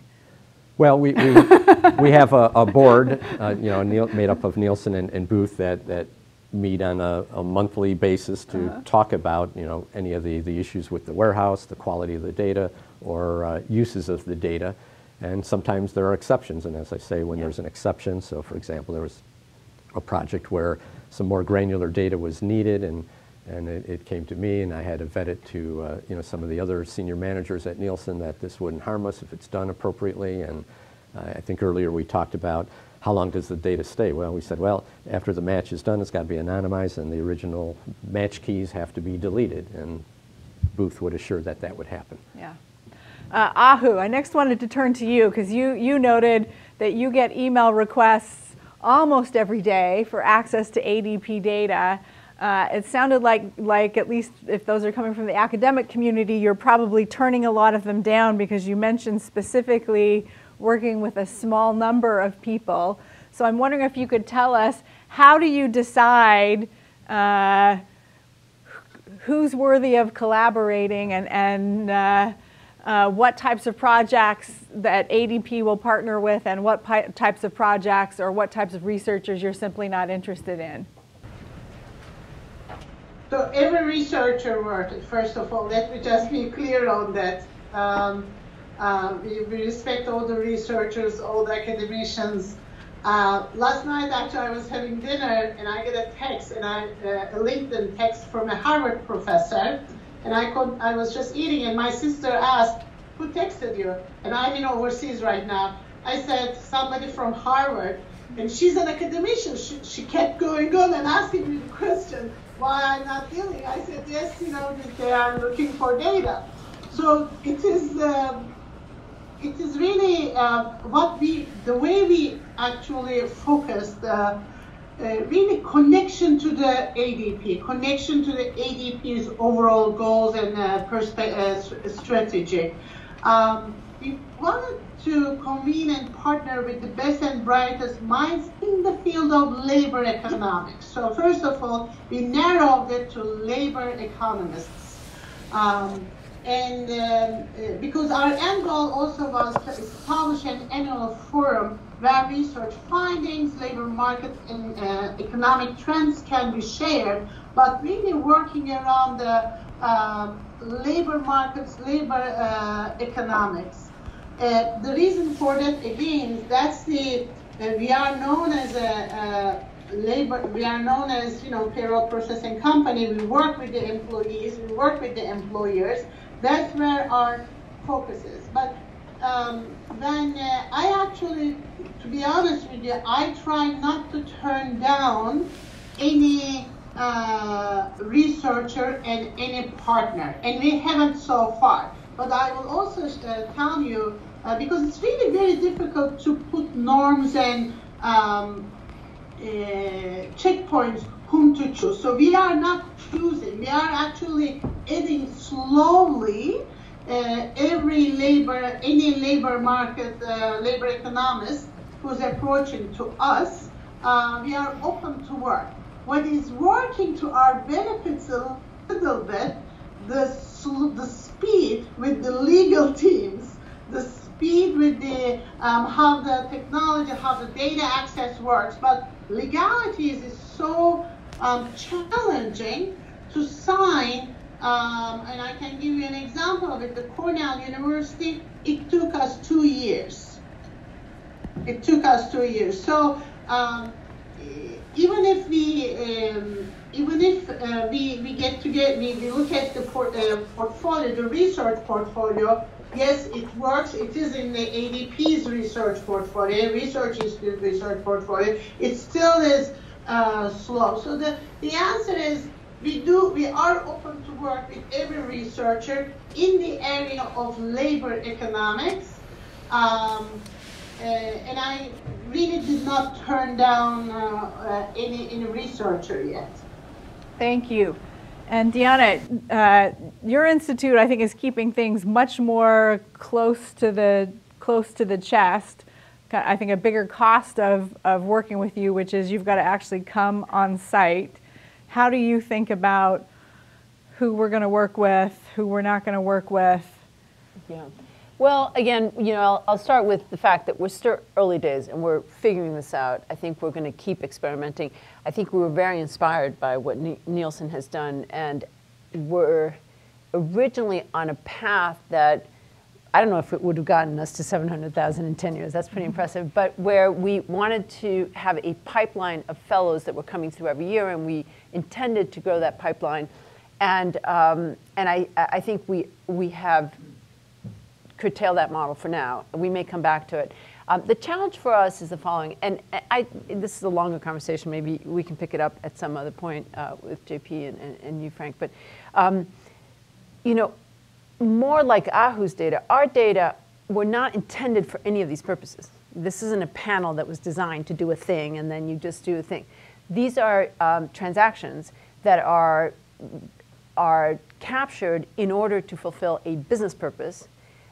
Well, we have a board, made up of Nielsen and Booth that meet on a monthly basis to talk about, any of the issues with the warehouse, the quality of the data, or uses of the data. And sometimes there are exceptions, and as I say, when there's an exception, so for example, there was a project where some more granular data was needed, and it came to me, and I had to vet it to some of the other senior managers at Nielsen that this wouldn't harm us if it's done appropriately. And I think earlier we talked about how long does the data stay. Well, we said, well, after the match is done, it's got to be anonymized, and the original match keys have to be deleted. And Booth would assure that that would happen. Yeah. Ahu, I next wanted to turn to you, because you noted that you get email requests almost every day for access to ADP data. It sounded like, at least if those are coming from the academic community, you're probably turning a lot of them down, because you mentioned specifically working with a small number of people. So I'm wondering if you could tell us, how do you decide who's worthy of collaborating, and what types of projects that ADP will partner with, and what types of projects or what types of researchers you're simply not interested in? So every researcher works, first of all, let me just be clear on that. We respect all the researchers, all the academicians. Last night, actually, I was having dinner, and I get a text, and a LinkedIn text from a Harvard professor, and I was just eating, and my sister asked, "Who texted you?" And I'm in overseas right now. I said, "Somebody from Harvard," and she's an academician. She kept going on and asking me the question, why I'm not dealing. I said, yes, they are looking for data. So it is really the way we actually focused, really connection to the ADP, connection to the ADP's overall goals and strategy. We wanted to convene and partner with the best and brightest minds in the field of labor economics. So first of all, we narrowed it to labor economists. Because our end goal also was to establish an annual forum where research findings, labor market, and economic trends can be shared, but really working around the labor markets, labor economics. The reason for that, again, that's we are known as payroll processing company. We work with the employees, we work with the employers. That's where our focus is. But when I actually, to be honest with you, I try not to turn down any researcher and any partner, and we haven't so far. But I will also tell you, because it's really very difficult to put norms and checkpoints whom to choose. So we are not choosing. We are actually adding slowly any labor market, labor economist who's approaching to us. We are open to work. What is working to our benefits a little bit, the speed with the legal teams, the speed with the how the technology, how the data access works. But legalities is so challenging to sign. And I can give you an example of it. The Cornell University, it took us 2 years. It took us 2 years. So even if we look at the portfolio, the research portfolio, yes, it works. It is in the ADP's research portfolio, Research Institute research portfolio. It still is slow. So the answer is we are open to work with every researcher in the area of labor economics. And I really did not turn down any researcher yet. Thank you. And Diana, your institute, I think, is keeping things much more close to the chest, I think, a bigger cost of working with you, which is you've got to actually come on site. How do you think about who we're going to work with, who we're not going to work with? Yeah. Well, again, I'll start with the fact that we're still early days and we're figuring this out. I think we're going to keep experimenting. I think we were very inspired by what Nielsen has done, and we're originally on a path that I don't know if it would have gotten us to 700,000 in 10 years. That's pretty impressive. But where we wanted to have a pipeline of fellows that were coming through every year, and we intended to grow that pipeline. And I think we have curtailed that model for now. We may come back to it. The challenge for us is the following, and this is a longer conversation. Maybe we can pick it up at some other point with JP and you, Frank. But more like Ahu's data, our data were not intended for any of these purposes. This isn't a panel that was designed to do a thing and then you just do a thing. These are transactions that are captured in order to fulfill a business purpose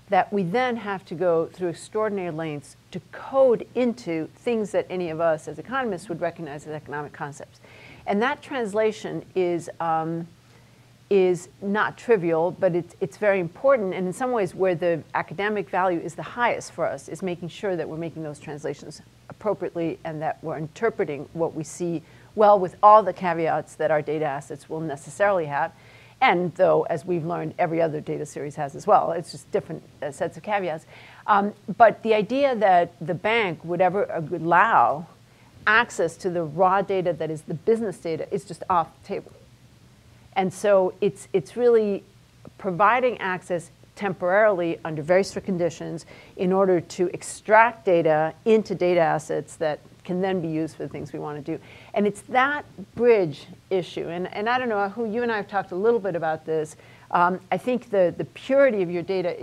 that we then have to go through extraordinary lengths to code into things that any of us as economists would recognize as economic concepts. And that translation is not trivial, but it's very important. And in some ways where the academic value is the highest for us is making sure that we're making those translations appropriately and that we're interpreting what we see well with all the caveats that our data assets will necessarily have. And though, as we've learned, every other data series has as well. It's just different sets of caveats. But the idea that the bank would ever allow access to the raw data that is the business data is just off the table. And so it's really providing access temporarily under very strict conditions in order to extract data into data assets that can then be used for the things we want to do. And it's that bridge issue. And I don't know, who you and I have talked a little bit about this. I think the purity of your data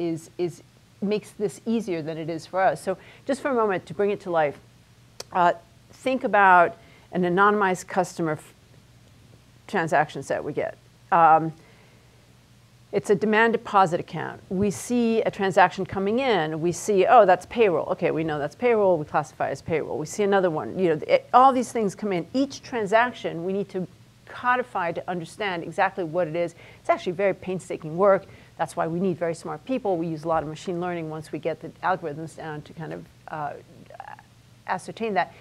makes this easier than it is for us. So just for a moment, to bring it to life, think about an anonymized customer transaction set we get. It's a demand deposit account. We see a transaction coming in. We see, oh, that's payroll. Okay, we know that's payroll. We classify as payroll. We see another one. All these things come in. Each transaction we need to codify to understand exactly what it is. It's actually very painstaking work. That's why we need very smart people. We use a lot of machine learning once we get the algorithms down to kind of ascertain that.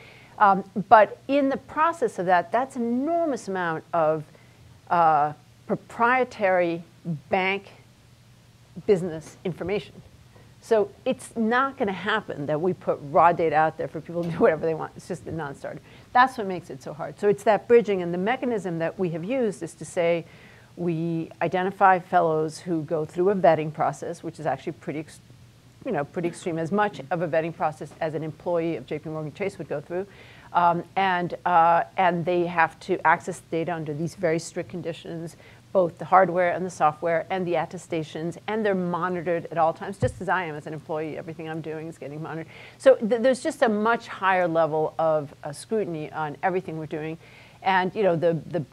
But in the process of that, that's an enormous amount of proprietary bank business information. So it's not going to happen that we put raw data out there for people to do whatever they want. It's just a non-starter. That's what makes it so hard. So it's that bridging, and the mechanism that we have used is to say we identify fellows who go through a vetting process, which is actually pretty extreme, as much of a vetting process as an employee of JPMorgan Chase would go through. And they have to access data under these very strict conditions, both the hardware and the software and the attestations, and they're monitored at all times, just as I am as an employee. Everything I'm doing is getting monitored. So there's just a much higher level of scrutiny on everything we're doing. And the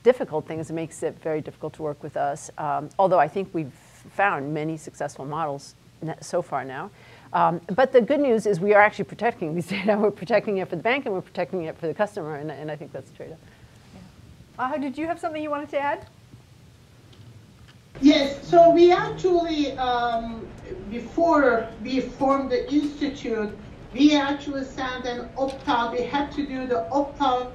difficult thing is it makes it very difficult to work with us, although I think we've found many successful models so far now. But the good news is we are actually protecting these data. We're protecting it for the bank and we're protecting it for the customer, and I think that's a trade-off. Ahu, did you have something you wanted to add? Yes, so we actually, before we formed the institute, we actually sent an opt-out. We had to do the opt-out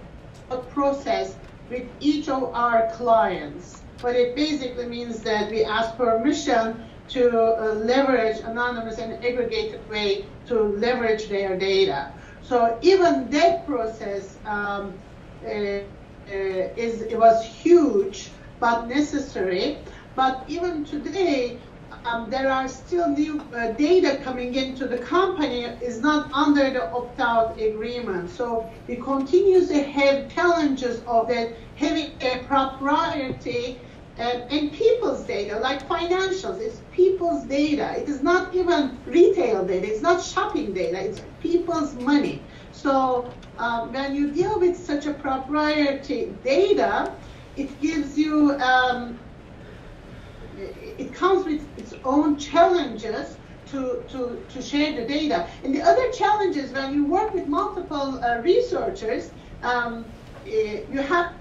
process with each of our clients. But it basically means that we ask permission to leverage anonymous and aggregated way to leverage their data. So even that process it was huge but necessary. But even today, there are still new data coming into the company is not under the opt-out agreement. So we continue to have challenges of that, having a propriety and people's data, like financials. It's people's data. It is not even retail data. It's not shopping data. It's people's money. So when you deal with such a proprietary data, it gives you it comes with its own challenges to share the data. And the other challenge is when you work with multiple researchers, you have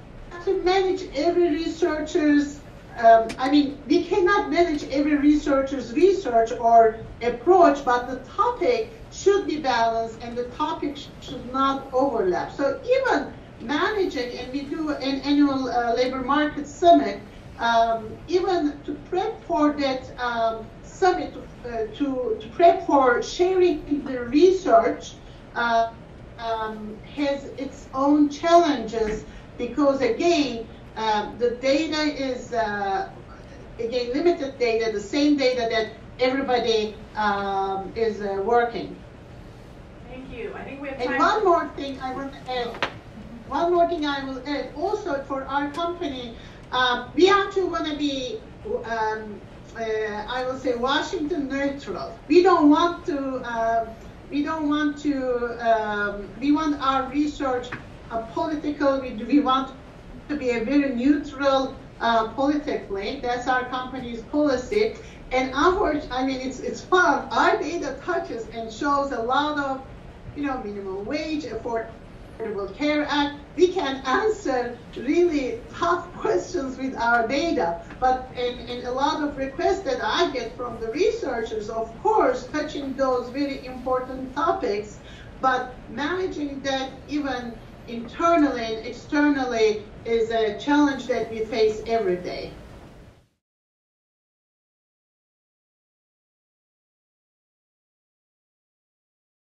to manage every researcher's, I mean, we cannot manage every researcher's research or approach, but the topic should be balanced and the topic should not overlap. So even managing, and we do an annual labor market summit, even to prep for that summit, to prep for sharing the research has its own challenges, because again, the data is, again, limited data, the same data that everybody is working. Thank you. I think we have time. And one more thing I want to add. One more thing I will add. Also, for our company, we actually want to be, I will say, Washington neutral. We don't want to. We want our research political. We want to be a very neutral politically. That's our company's policy. And unfortunately, I mean, it's fun. Our data touches and shows a lot of, minimum wage, Affordable Care Act. We can answer really tough questions with our data. But and a lot of requests that I get from the researchers, of course, touching those very important topics, but managing that even internally and externally is a challenge that we face every day.